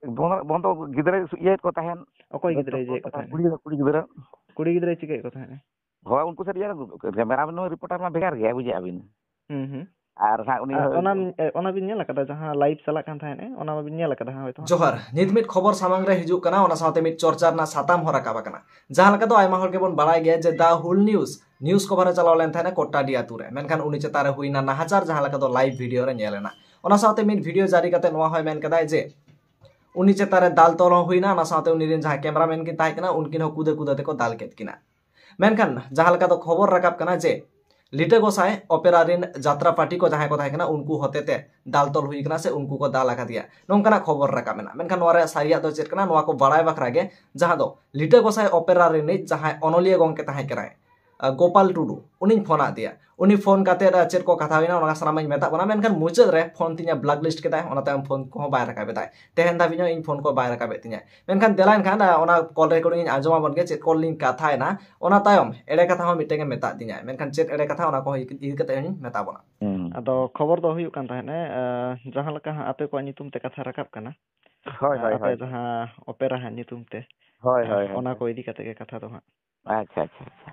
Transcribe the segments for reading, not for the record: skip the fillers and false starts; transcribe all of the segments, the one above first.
ᱵᱚᱱᱫᱚ ᱜᱤᱫᱽᱨᱟᱹ ᱤᱭᱟᱹ ᱠᱚ ᱛᱟᱦᱮᱱ ᱚᱠᱚᱭ ᱜᱤᱫᱽᱨᱟᱹᱭ ᱡᱮ ᱠᱚ ᱛᱟᱦᱮᱱ ᱠᱩᱲᱤ ᱜᱤᱫᱽᱨᱟᱹ ᱠᱩᱲᱤ ᱜᱤᱫᱽᱨᱟᱹ ᱪᱤᱠᱟᱹᱭ ᱠᱚ ᱛᱟᱦᱮᱸ ᱦᱳᱭ ᱩᱱᱠᱩ ᱥᱮᱫ ᱠᱮᱢᱮᱨᱟᱢᱮᱱ ᱨᱤᱯᱳᱨᱴᱟᱨ ᱢᱟ ᱵᱷᱮᱜᱟᱨ ᱜᱮᱭᱟ ᱵᱩᱡᱷᱟᱹᱜ ᱟᱵᱤᱱ ᱦᱩᱸ ᱟᱨ ᱦᱟᱸᱜ ᱩᱱᱤ ᱚᱱᱟ ᱵᱤᱱ ᱧᱮᱞ ᱟᱠᱟᱫᱟ ᱡᱟᱦᱟᱸ ᱞᱟᱭᱤᱵ ᱪᱟᱞᱟᱜ ᱠᱟᱱ ᱛᱟᱦᱮᱸᱫ ᱚᱱᱟ ᱵᱤᱱ ᱧᱮᱞ ᱟᱠᱟᱫᱟ ᱦᱚᱭᱛᱚ ᱡᱚᱦᱟᱨ ᱱᱤᱛ ᱢᱤᱫ ᱠᱷᱚᱵᱚᱨ ᱥᱟᱢᱟᱝ ᱨᱮ ᱦᱤᱡᱩᱜ ᱠᱟᱱᱟ ᱚᱱᱟ ᱥᱟᱶᱛᱮ ᱢᱤᱫ ᱪᱚᱨᱪᱟ ᱨᱮᱱᱟᱜ ᱥᱟᱛᱟᱢ ᱦᱚᱸ ᱨᱟᱠᱟᱵ ᱟᱠᱟᱱᱟ ᱡᱟᱦᱟᱸ ᱞᱮᱠᱟ ᱫᱚ ᱟᱭᱢᱟ ᱦᱚᱲ ᱜᱮᱵᱚᱱ ᱵᱟᱲᱟᱭ ᱜᱮᱭᱟ ᱡᱮ ᱫᱟ ᱦᱩᱞ ᱱᱤᱭᱩᱡ ᱠᱷᱚᱵᱚᱨ ᱨᱮ ᱪᱟᱞᱟᱣ ᱞᱮᱱ ᱛᱟᱦᱮᱸᱱᱟ ᱠᱚᱴᱴᱟᱰᱤ ᱟᱛᱩ ᱨᱮ ᱢᱮᱱᱠᱷᱟन ᱩᱱᱤ ᱪᱮᱛᱟᱱ ᱨᱮ ᱦᱩᱭᱱᱟ ᱱᱟᱦᱟᱪᱟᱨ ᱡᱟᱦᱟᱸ ᱞᱮᱠᱟ ᱫᱚ ᱞᱟᱭᱤᱵ ᱵᱷᱤᱰᱤᱭᱳ ᱨᱮ ᱧᱮᱞ ᱮᱱᱟ ᱚᱱᱟ ᱥᱟᱶᱛᱮ ᱢᱤᱫ ᱵᱷᱤᱰᱤᱭᱳ ᱡᱟᱹᱨᱤ ᱠᱟᱛᱮ ᱱᱚᱣᱟ ᱦᱚᱸᱭ ᱢᱮᱱ ᱠᱟᱫᱟᱭ ᱡᱮ उनी चेतारे दाल तोल हुईना ना साथे उनी रेन जहां कैमरामैन की ताहे कना उनकिन हो कूदे कूदे तेको दाल केत किना मेनखान जहां लका दो खबर राकाब कना जे लिटे गोसाई ओपेरा रेन यात्रा पार्टी को जहां को ताहे कना उनको होतेते दाल तोल हुई कना से उनको को दाल आका दिया नोंकना खबर राकाब मेना मेनखान नोरे सारिया दो चेत कना नोवा को बड़ाय बखरा गे जहां दो लिटे गोसाई ओपेरा रेन जहां ओनोलिया गोंके ताहे कराय गोपाल टुडू उनी फोन दिया उनी फोन काते चेत को कथा हुईना ओना सानामाኝ मेता बना मेनखान मुचाद रे फोन तिया ब्लैक लिस्ट केदाय ओना तायम फोन को बाय राकाबेदाय तेहन दाबिनो इन फोन को बाय राकाबे तिया मेनखान देलाइन खान ओना कॉल रेकॉर्डिंग आजमा बनगे चेत कॉल लिंक कथा ना ओना तायम एड़े कथा हो मिटेगे मेता दिया मेनखान चेत एड़े कथा ओना को इ कते मेता बना अदो खबर दो हुयु कान ताहेने जहां लका आपे को नितुम ते कथा राकाब कना ᱦᱳᱭ ᱦᱳᱭ आपे जहां ओपेरा हा नितुम ते ᱦᱳᱭ ᱦᱳᱭ ओना को इदी कते के कथा दो हा ᱟᱪᱪᱷᱟ ᱟᱪᱪᱷᱟ ᱟᱪᱪᱷᱟ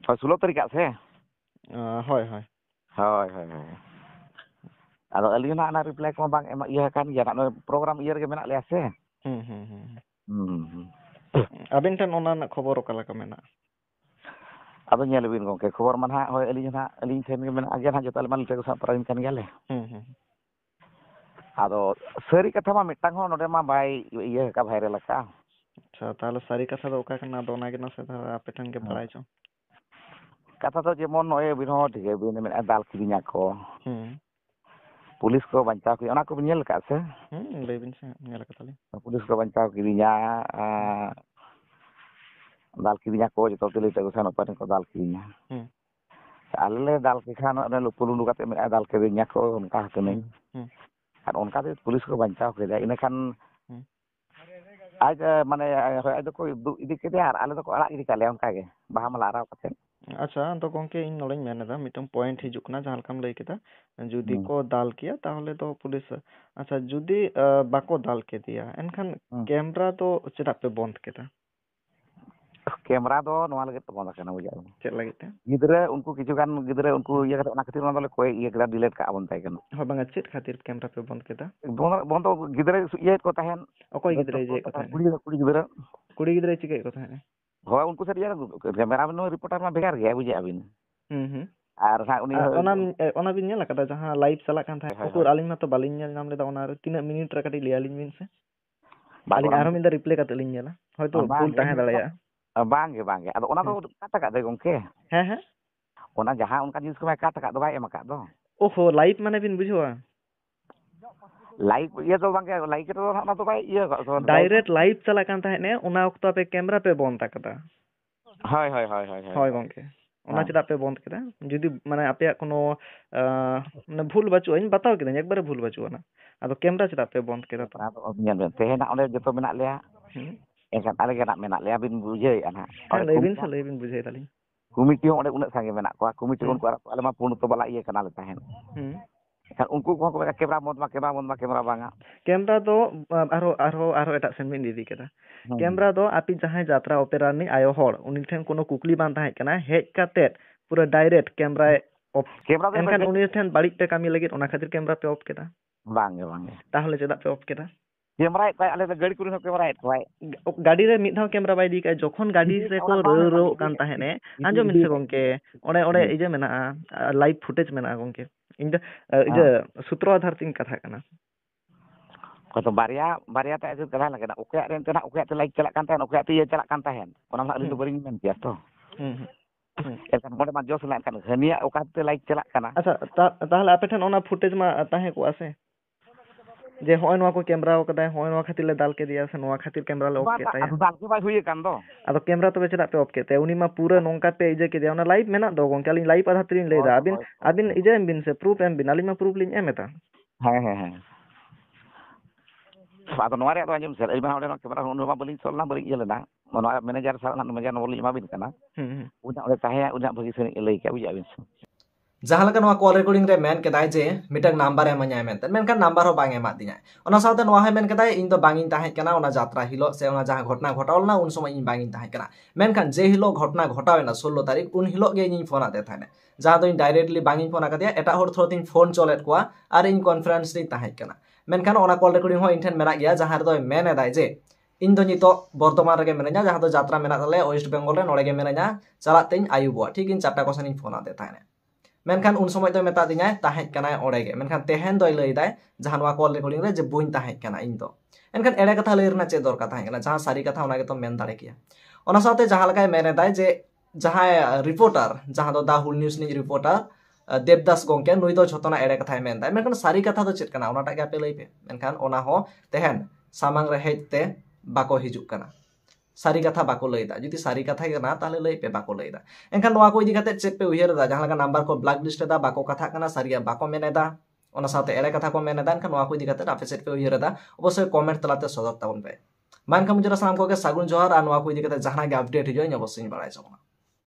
16 ᱛᱟᱹᱨᱤᱠᱷ ᱥᱮ ᱦᱳᱭ ᱦᱳᱭ ᱦᱳᱭ ᱦᱳᱭ ᱟᱫᱚ ᱟᱹᱞᱤᱧ ᱦᱚᱸ ᱚᱱᱟ ᱨᱤᱯᱞᱟᱭ ᱠᱚ ᱵᱟᱝ ᱮᱢ ᱤᱭᱟᱹ ᱠᱟᱱ ᱜᱮᱭᱟ ᱱᱚᱜᱼᱚᱭ ᱯᱨᱳᱜᱨᱟᱢ ᱤᱭᱟᱹ ᱨᱮᱜᱮ ᱢᱮᱱᱟᱜ ᱞᱮᱭᱟ ᱥᱮ ᱟᱵᱤᱱ ᱴᱷᱮᱱ ᱚᱱᱟ ᱨᱮᱱᱟᱜ ᱠᱷᱚᱵᱚᱨ ᱚᱠᱟ ᱞᱮᱠᱟ ᱢᱮᱱᱟᱜᱼᱟ ᱟᱫᱚ ᱧᱮᱞ ᱵᱤᱱ ᱜᱚᱝᱠᱮ ᱠᱷᱚᱵᱚᱨ ᱢᱟ ᱱᱟᱦᱟᱜ ᱦᱳᱭ ᱟᱹᱞᱤᱧ ᱴᱷᱮᱱ ᱜᱮ ᱢᱮᱱᱟᱜ ᱜᱮᱭᱟ ᱱᱟᱦᱟᱜ ᱡᱚᱛᱚ ᱟᱞᱮ ᱢᱟ ᱞᱤᱴᱟᱹ ᱠᱚ ᱥᱟᱵ ᱛᱚᱨᱟᱭᱤᱱ ᱠᱟᱱ ᱜᱮᱭᱟᱞᱮ ᱟᱫᱚ ᱥᱟᱹᱨᱤ ᱠᱟᱛᱷᱟ ᱢᱟ ᱢᱤᱫᱴᱟᱝ ᱦᱚᱸ ᱱᱚᱰᱮ ᱢᱟ ᱵᱟᱭ ᱤᱭᱟᱹ ᱟᱠᱟᱫ ᱵᱷᱟᱭᱨᱟᱞ ᱟᱠᱟᱫ ᱟᱪᱪᱷᱟ ᱛᱟᱦᱞᱮ ᱥᱟᱹᱨᱤ ᱠᱟᱛᱷᱟ ᱫᱚ ᱚᱠᱟ ᱠᱟᱱᱟ ᱟᱫᱚ ᱚᱱᱟ ᱜᱮ ᱱᱟᱥᱮ ᱫᱷᱟᱨᱟ ᱟᱯᱮ ᱴᱷᱮᱱ ᱜᱮ ᱵᱟᱲᱟᱭ ᱪᱚ ᱠᱟᱛᱷᱟ ᱫᱚ ᱡᱮᱢᱚᱱ ᱱᱚᱜᱼᱚᱭ ᱟᱹᱵᱤᱱ ᱦᱚᱸ ᱴᱷᱤᱠᱟᱹ ᱵᱤᱱ ᱢᱮᱱᱮᱫᱼᱟ ᱫᱟᱞ ᱠᱤᱨᱤᱧᱟᱠᱚ ᱯᱩᱞᱤᱥ ᱠᱚ ᱵᱟᱧᱪᱟᱣ ᱠᱤᱫᱤᱧᱟ ᱚᱱᱟ ᱠᱚᱵᱤᱱ ᱧᱮᱞ ᱟᱠᱟᱫ ᱥᱮ ᱞᱟᱹᱭ ᱵᱤᱱ ᱥᱮ ᱧᱮᱞ ᱟᱠᱟᱫᱟᱞᱤᱧ ᱯᱩᱞᱤᱥ ᱠᱚ ᱵᱟᱧᱪᱟᱣ ᱠᱤᱫᱤᱧᱟ दाल किरियाको जो तिली तक सन अपन को दाल किरिया आले दाल के खान लुपु लुंडू काते में दाल किरिया को उनका हतने और उनका तो पुलिस को बचाव के इन खान आज माने आज को इदी के यार आले तो अड़ा इदी काले उनका के बाहा मला आराव काते अच्छा तो गोंके इन नोड़िन मेनेदा मिटम पॉइंट हिजुकना जहां लकम लई केदा जुदी को दाल किया ताहले तो पुलिस अच्छा जुदी बाको दाल के दिया एनखान कैमरा तो चेदा पे बंद केदा कैमरा दो नवा लगे तो बंद करना बुझा चेद लगे ते गिदरे उनको किछु गान गिदरे उनको ये कते ओना खातिर ओना कोई ये करा डिलीट का बन ताई कनो हो बंगा चेद खातिर कैमरा पे बंद केदा बंद गिदरे ये को ताहेन ओकोय गिदरे जे को ताहेन कुड़ी गिदरे चिके को ताहेन हो उनको से ये कैमरा में रिपोर्टर में बेगार गया बुझा अबिन आर हा उनी ओना बिन नेला कदा जहां लाइव चला कान थाय ओकुर आलिन मा तो बालिन नेल नाम लेदा ओना तीना मिनिट रे कटी लिया लिन बिन से आलिन आरो मिन दा रिप्ले काते लिन नेला होयतो फुल ताहे दाड़िया बांगे अदो ओना दो काटा का दे गोंके हैं ओना जहां उनका जिनिस को मैं काटा का दो बाय एम का दो ओहो लाइव माने बिन बुझवा लाइव ये तो बांगे लाइव के तो ना तो बाय ये डायरेक्ट लाइव चला कान थाय ने ओना वक्त पे कैमरा पे बंद ताकदा हाय गोंके ओना चेदा पे बंद केदा जुदी माने आपे कोनो माने भूल बचु इन बताओ केदा एक बार भूल बचु ना अदो कैमरा चेदा पे बंद केदा तो तेहेना ओने जतो मेना लेया एनखान आले के ना मेना लेया बिन बुझे ना लay bin बुझे दाली कमिटी ओने उना संगे मेना को कमिटी उनको आले मा पूर्ण तो बला ये कना ले ताहेन एनखान उनको को कैमरा बंद मा कैमरा बांगा कैमरा दो आरो एटा सेन बिन दीदी केदा कैमरा दो आपि जहां यात्रा ओपेरा नि आयो होड़ उनि ठेन कोनो कुकली बान ताहे कना हेज काते पूरा डायरेक्ट कैमरा ऑफ एनखान उनि ठेन बाड़ी पे कामी लगे ओना खातिर कैमरा पे ऑफ केदा बांगे ताहले चेदा पे ऑफ केदा कैमरा आले गाड़ी कुरी कैमरा गाड़ी रे मिद धाव कैमरा बाय दी का जोखन गाड़ी से को रो कान ताहेने आंजो मिन से गोंके ओने इजे मेना लाइव फुटेज मेना गोंके इन इजे सूत्र आधार तीन कथा कना तो बारिया ते जो कथा लगेना ओके रेन तेना ओके ते लाइव चला कान ताहेन ओके ते ये चला कान ताहेन ओना मा अली तो बरिंग मेन किया तो एखान मोडे मा जोस लाइन कान हनिया ओका ते लाइव चला काना अच्छा ताहले आपे ठन ओना फुटेज मा ताहे को आसे जे होय नवा को कैमरा ओकदा होय नवा खातिर ले दाल के दिया से नवा खातिर कैमरा ले ऑफ के ताया दाल के बाय हुई कान दो अदो कैमरा तो बेचदा पे ऑफ के ते उनी मा पूरा नोंका पे इजे के दिया ओना लाइव मेना दो गोंके अली लाइव आधा त्रिन लेदा अबिन इजे एम बिन से प्रूफ एम बिन अली मा प्रूफ लिन एमेता हां आदो नवा रे आदो अंजम से इबा ओडे कैमरा होन मा बलिन सोलना बलिन ये लेना नवा मैनेजर सा ना मैनेजर नो बलिन मा बिन कना उना ओडे ताहे उना भगी से लई के बुझा बिन जहां लगा नवा कॉल रिकॉर्डिंग रे मेन केदाय जे मिटक नंबर एमान्याय मेनते मेनखान नंबर हो बांग एमा दिनाय ओना साथे नवा हे मेन केदाय इन तो बांगिन ताहे कना ओना यात्रा हिलो से ओना जहां घटना घटावलना उन समय इन बांगिन ताहे कना मेनखान जे हिलो घटना घटावेना 16 तारीख उन हिलो गे इन फोन आते थाने जहां तो इन डायरेक्टली बांगिन फोन आकदिया एटा होर थ्रो तीन फोन चलेत कोआ आर इन कॉन्फ्रेंस रे ताहे कना मेनखान ओना कॉल रिकॉर्डिंग हो इनठेन मेना गया जहां दो मेन एदाय जे इन दो नितो बर्तमान रे मेना जहां तो यात्रा मेना तले वेस्ट बेंगल रे नोडे गे मेना चला तेन आयुबो ठीक इन 4टा कोसन इन फोन आते थाने मेनखान उन समय तो मेता दिनाय ताहे कनाय ओडेगे मेनखान तेहेन दोय लैदाय जहां वा कॉल रिकॉर्डिंग रे जे बुइन ताहे कना इन तो एनखान एड़े कथा लैर ना चे दरकार ताहे कना जहां सारी कथा ओना गे तो मेन दाड़े किया ओना साथे जहां लकाय मेनेदाय जे जहां रिपोर्टर जहां दो दा हुल न्यूज नि रिपोर्टर देवदास गोंके नुई दो झोतना एड़े कथा मेनदाय मेनखान सारी कथा दो चेत कना ओनाटा गे पे लैपे मेनखान ओना हो तेहेन सामांग रे हेजते बाको हिजुक कना सारी कथा बाको लैदा जुदी सारी कथा कना ताले लै पे बाको लैदा एनखान नोआ को इदि खाते चेक पे उयहर दा जहां लगा नंबर को ब्लैक लिस्ट दा बाको कथा कना सारिया बाको मेनेदा ओना साथे एड़े कथा को मेनेदा एनखान नोआ को इदि खाते आपे चेक पे उयहर दा अवश्य कमेंट तलाते सदर ताबन पे मानखान मुजरा साम को के सागुन जोहार आ नोआ को इदि खाते जहां गे अपडेट हिजो अवश्य बड़ाय जबना।